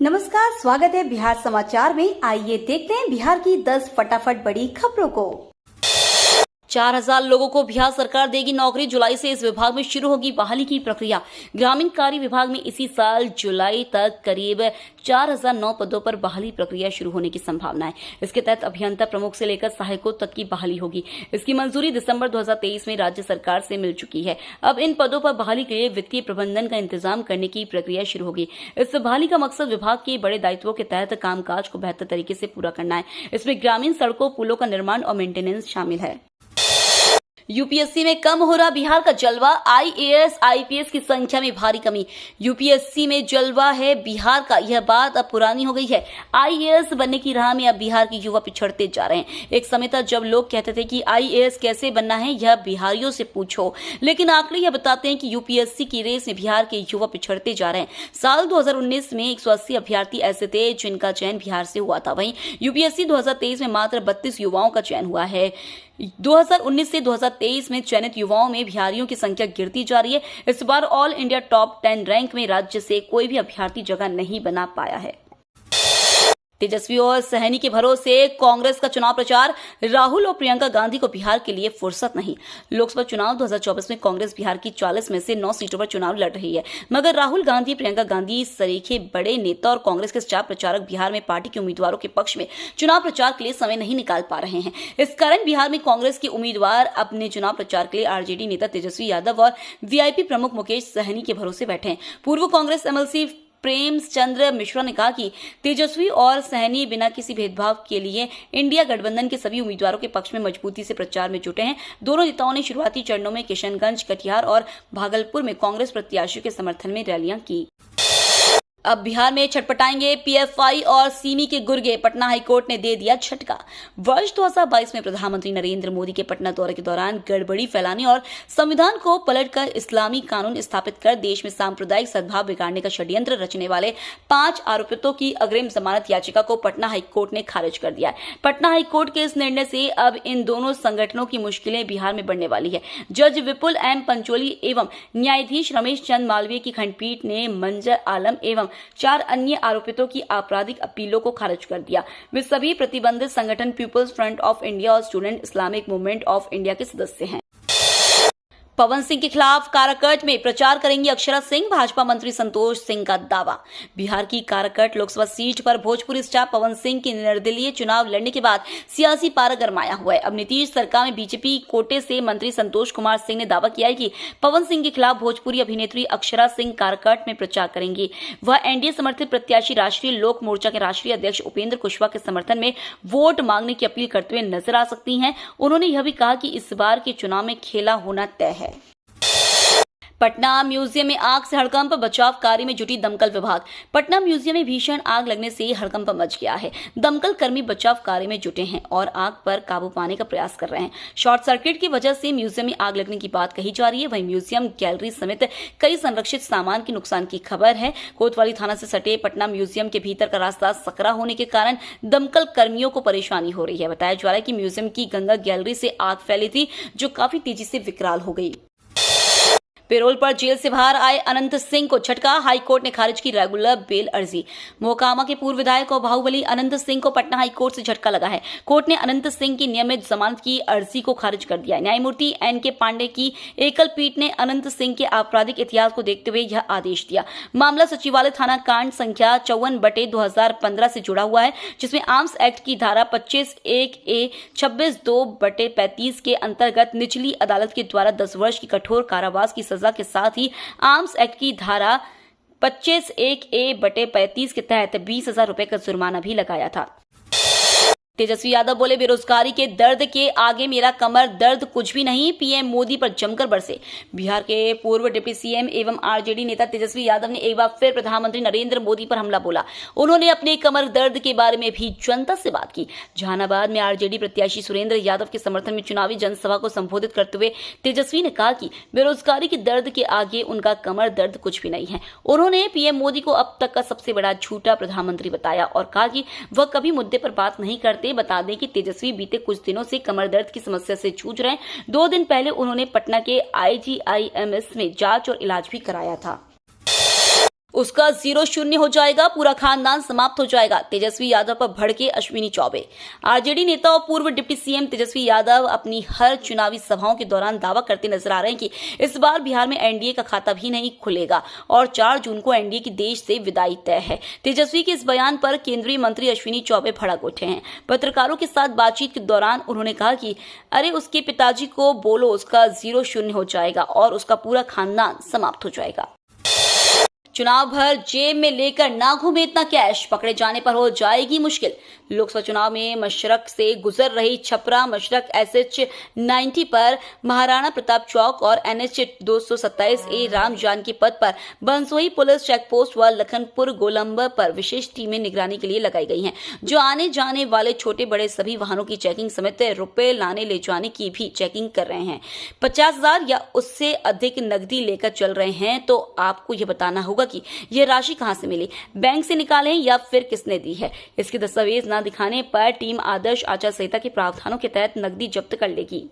नमस्कार, स्वागत है बिहार समाचार में। आइए देखते हैं बिहार की 10 फटाफट बड़ी खबरों को। 4000 लोगों को बिहार सरकार देगी नौकरी। जुलाई से इस विभाग में शुरू होगी बहाली की प्रक्रिया। ग्रामीण कार्य विभाग में इसी साल जुलाई तक करीब 4009 पदों पर बहाली प्रक्रिया शुरू होने की संभावना है। इसके तहत अभियंता प्रमुख से लेकर सहायकों तक की बहाली होगी। इसकी मंजूरी दिसंबर 2023 में राज्य सरकार से मिल चुकी है। अब इन पदों पर बहाली के लिए वित्तीय प्रबंधन का इंतजाम करने की प्रक्रिया शुरू होगी। इस बहाली का मकसद विभाग के बड़े दायित्वों के तहत कामकाज को बेहतर तरीके से पूरा करना है। इसमें ग्रामीण सड़कों, पुलों का निर्माण और मेंटेनेंस शामिल है। यूपीएससी में कम हो रहा बिहार का जलवा। आईएएस आईपीएस की संख्या में भारी कमी। यूपीएससी में जलवा है बिहार का, यह बात अब पुरानी हो गई है। आईएएस बनने की राह में अब बिहार के युवा पिछड़ते जा रहे हैं। एक समय था जब लोग कहते थे कि आईएएस कैसे बनना है, यह बिहारियों से पूछो, लेकिन आंकड़े यह बताते हैं कि यूपीएससी की रेस में बिहार के युवा पिछड़ते जा रहे हैं। साल 2019 में 180 अभ्यर्थी ऐसे थे जिनका चयन बिहार से हुआ था। वहीं यूपीएससी 2023 में मात्र 32 युवाओं का चयन हुआ है। 2019 से 2023 में चयनित युवाओं में बिहारियों की संख्या गिरती जा रही है। इस बार ऑल इंडिया टॉप 10 रैंक में राज्य से कोई भी अभ्यर्थी जगह नहीं बना पाया है। तेजस्वी और सहनी के भरोसे कांग्रेस का चुनाव प्रचार। राहुल और प्रियंका गांधी को बिहार के लिए फुर्सत नहीं। लोकसभा चुनाव 2024 में कांग्रेस बिहार की 40 में से 9 सीटों पर चुनाव लड़ रही है, मगर राहुल गांधी, प्रियंका गांधी सरीखे बड़े नेता और कांग्रेस के स्टार प्रचारक बिहार में पार्टी के उम्मीदवारों के पक्ष में चुनाव प्रचार के लिए समय नहीं निकाल पा रहे हैं। इस कारण बिहार में कांग्रेस के उम्मीदवार अपने चुनाव प्रचार के लिए आरजेडी नेता तेजस्वी यादव और वीआईपी प्रमुख मुकेश सहनी के भरोसे बैठे हैं। पूर्व कांग्रेस एमएलसी प्रेम चंद्र मिश्रा ने कहा कि तेजस्वी और सहनी बिना किसी भेदभाव के लिए इंडिया गठबंधन के सभी उम्मीदवारों के पक्ष में मजबूती से प्रचार में जुटे हैं। दोनों नेताओं ने शुरुआती चरणों में किशनगंज, कटिहार और भागलपुर में कांग्रेस प्रत्याशियों के समर्थन में रैलियां की। अब बिहार में छटपटाएंगे पीएफआई और सिमी के गुर्गे। पटना हाईकोर्ट ने दे दिया झटका। वर्ष 2022 में प्रधानमंत्री नरेंद्र मोदी के पटना दौरे के दौरान गड़बड़ी फैलाने और संविधान को पलटकर इस्लामी कानून स्थापित कर देश में सांप्रदायिक सद्भाव बिगाड़ने का षड्यंत्र रचने वाले 5 आरोपितों की अग्रिम जमानत याचिका को पटना हाईकोर्ट ने खारिज कर दिया है। पटना हाईकोर्ट के इस निर्णय से अब इन दोनों संगठनों की मुश्किलें बिहार में बढ़ने वाली है। जज विपुल एम पंचोली एवं न्यायाधीश रमेश चंद मालवीय की खंडपीठ ने मंजर आलम एवं 4 अन्य आरोपितों की आपराधिक अपीलों को खारिज कर दिया। वे सभी प्रतिबंधित संगठन पीपुल्स फ्रंट ऑफ इंडिया और student Islamic movement of India के सदस्य हैं। पवन सिंह के खिलाफ काराकट में प्रचार करेंगी अक्षरा सिंह। भाजपा मंत्री संतोष सिंह का दावा। बिहार की काराकट लोकसभा सीट पर भोजपुरी स्टार पवन सिंह के निर्दलीय चुनाव लड़ने के बाद सियासी पारा गरमाया हुआ है। अब नीतीश सरकार में बीजेपी कोटे से मंत्री संतोष कुमार सिंह ने दावा किया है कि पवन सिंह के खिलाफ भोजपुरी अभिनेत्री अक्षरा सिंह काराकट में प्रचार करेंगी। वह एनडीए समर्थित प्रत्याशी राष्ट्रीय लोक मोर्चा के राष्ट्रीय अध्यक्ष उपेंद्र कुशवाहा के समर्थन में वोट मांगने की अपील करते हुए नजर आ सकती हैं। उन्होंने यह भी कहा कि इस बार के चुनाव में खेला होना तय है। पटना म्यूजियम में आग से हड़कंप। बचाव कार्य में जुटी दमकल विभाग। पटना म्यूजियम में भीषण आग लगने से हड़कंप मच गया है। दमकल कर्मी बचाव कार्य में जुटे हैं और आग पर काबू पाने का प्रयास कर रहे हैं। शॉर्ट सर्किट की वजह से म्यूजियम में आग लगने की बात कही जा रही है। वहीं म्यूजियम, गैलरी समेत कई संरक्षित सामान के नुकसान की खबर है। कोतवाली थाना से सटे पटना म्यूजियम के भीतर का रास्ता सकरा होने के कारण दमकल कर्मियों को परेशानी हो रही है। बताया जा रहा है कि म्यूजियम की गंगा गैलरी से आग फैली थी, जो काफी तेजी से विकराल हो गई। पेरोल पर जेल से बाहर आए अनंत सिंह को झटका। हाईकोर्ट ने खारिज की रेगुलर बेल अर्जी। मोकामा के पूर्व विधायक और बाहुबली अनंत सिंह को पटना हाईकोर्ट से झटका लगा है। कोर्ट ने अनंत सिंह की नियमित जमानत की अर्जी को खारिज कर दिया। न्यायमूर्ति एनके पांडे की एकल पीठ ने अनंत सिंह के आपराधिक इतिहास को देखते हुए यह आदेश दिया। मामला सचिवालय थाना कांड संख्या 54/2015 से जुड़ा हुआ है, जिसमें आर्म्स एक्ट की धारा 25(1)(a), 26(2)/35 के अंतर्गत निचली अदालत के द्वारा 10 वर्ष की कठोर कारावास की सजा के साथ ही आर्म्स एक्ट की धारा 25(1)(a)/35 के तहत 20,000 रुपए का जुर्माना भी लगाया था। तेजस्वी यादव बोले, बेरोजगारी के दर्द के आगे मेरा कमर दर्द कुछ भी नहीं। पीएम मोदी पर जमकर बरसे। बिहार के पूर्व डिप्टी सीएम एवं आरजेडी नेता तेजस्वी यादव ने एक बार फिर प्रधानमंत्री नरेंद्र मोदी पर हमला बोला। उन्होंने अपने कमर दर्द के बारे में भी जनता से बात की। जहानाबाद में आरजेडी प्रत्याशी सुरेंद्र यादव के समर्थन में चुनावी जनसभा को संबोधित करते हुए तेजस्वी ने कहा कि बेरोजगारी के दर्द के आगे उनका कमर दर्द कुछ भी नहीं है। उन्होंने पीएम मोदी को अब तक का सबसे बड़ा झूठा प्रधानमंत्री बताया और कहा कि वह कभी मुद्दे पर बात नहीं करते। बता दें कि तेजस्वी बीते कुछ दिनों से कमर दर्द की समस्या से जूझ रहे हैं। 2 दिन पहले उन्होंने पटना के IGIMS में जांच और इलाज भी कराया था। उसका जीरो शून्य हो जाएगा, पूरा खानदान समाप्त हो जाएगा। तेजस्वी यादव पर भड़के अश्विनी चौबे। आरजेडी नेता और पूर्व डिप्टी सीएम तेजस्वी यादव अपनी हर चुनावी सभाओं के दौरान दावा करते नजर आ रहे हैं कि इस बार बिहार में एनडीए का खाता भी नहीं खुलेगा और 4 जून को एनडीए की देश से विदाई तय है। तेजस्वी के इस बयान पर केंद्रीय मंत्री अश्विनी चौबे भड़क उठे हैं। पत्रकारों के साथ बातचीत के दौरान उन्होंने कहा कि अरे उसके पिताजी को बोलो, उसका जीरो शून्य हो जाएगा और उसका पूरा खानदान समाप्त हो जाएगा। चुनाव भर जेब में लेकर ना घूमे इतना कैश, पकड़े जाने पर हो जाएगी मुश्किल। लोकसभा चुनाव में मशरक से गुजर रही छपरा मशरक एसएच 90 पर महाराणा प्रताप चौक और एनएच 227A राम जानकी पथ पर बंसोई पुलिस चेक पोस्ट व लखनपुर गोलंबर पर विशेष टीमें निगरानी के लिए लगाई गई हैं, जो आने जाने वाले छोटे बड़े सभी वाहनों की चेकिंग समेत रुपए लाने ले जाने की भी चेकिंग कर रहे हैं। 50,000 या उससे अधिक नकदी लेकर चल रहे हैं तो आपको ये बताना होगा कि यह राशि कहां से मिली, बैंक से निकाले या फिर किसने दी है। इसके दस्तावेज न दिखाने पर टीम आदर्श आचार संहिता के प्रावधानों के तहत नकदी जब्त कर लेगी।